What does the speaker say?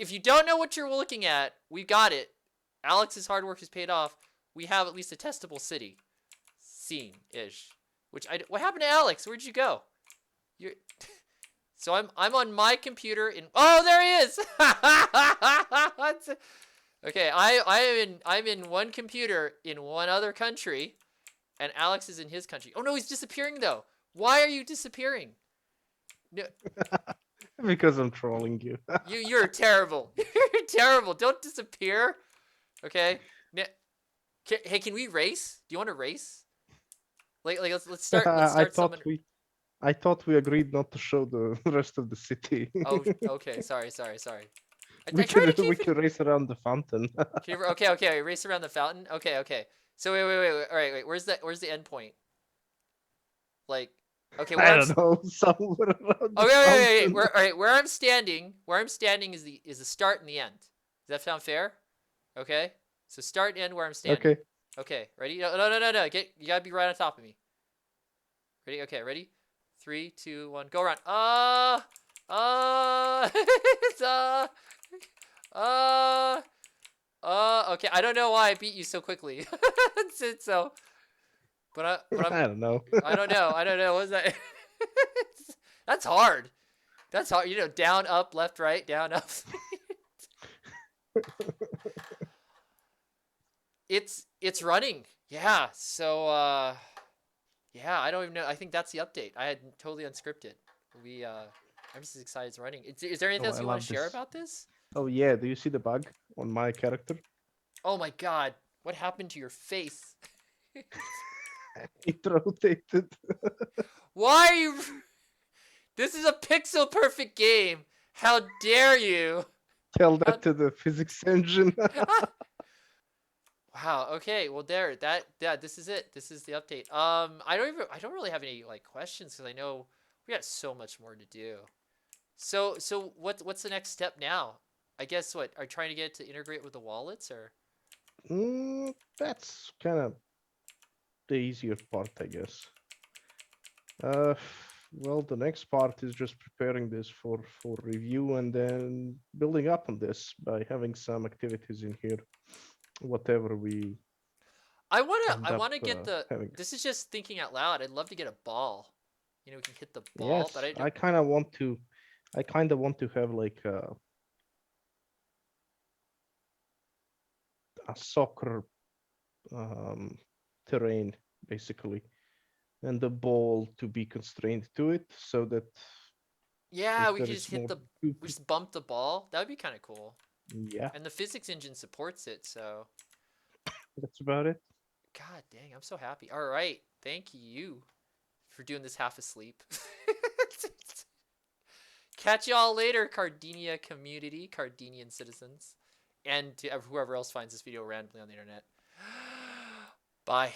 if you don't know what you're looking at, we got it. Alex's hard work has paid off. We have at least a testable city. Scene-ish. What happened to Alex? Where'd you go? You're... So I'm on my computer in... Oh, there he is! Okay, I'm in one computer in one other country, and Alex is in his country. Oh no, he's disappearing though. Why are you disappearing? No, Because I'm trolling you. you're terrible. You're terrible. Don't disappear. Okay. Hey, can we race? Do you want to race? Like let's start. Let's I start thought someone. I thought we agreed not to show the rest of the city. Oh, okay. Sorry. I we tried to can keep we it. can race around the fountain. Okay. Race around the fountain. Okay. So wait. All right, wait. Where's the end point? Like, okay, I don't know, somewhere around the wait. fountain. All right, where I'm standing is the start and the end. Does that sound fair? Okay. So start and end where I'm standing. Okay. Okay. Ready? No. You gotta be right on top of me. Ready? Okay. Ready? 3, 2, 1. Go around. It's okay. I don't know why I beat you so quickly. So, but I'm. I don't know. I don't know. What was that? That's hard. That's hard. You know, down, up, left, right, down, up. It's running. Yeah. So yeah, I don't even know. I think that's the update. I had totally unscripted. I'm just excited it's running. Is there anything Oh, else I you want love to share this. about this? Oh yeah, do you see the bug on my character? Oh my god, what happened to your face? It rotated. Why are you? This is a pixel perfect game. How dare you? Tell that to the physics engine. Wow. Okay. Well, this is it. This is the update. I don't really have any like questions because I know we got so much more to do. So what's the next step now? I guess what are you trying to get it to integrate with the wallets or? That's kind of the easier part, I guess. Well, the next part is just preparing this for review and then building up on this by having some activities in here, whatever we I end up wanna get having. this is just thinking out loud. I'd love to get a ball. You know, we can hit the ball, but Yes, I kind of want to. I kind of want to have like a soccer terrain, basically, and the ball to be constrained to it, so that yeah, if we there could is just more, we just bump the ball. That would be kind of cool. yeah, And the physics engine supports it, so that's about it. god dang, I'm so happy. All right, thank you for doing this half asleep. Catch y'all later, Cardenia community, Cardenian citizens, and to whoever else finds this video randomly on the internet. Bye.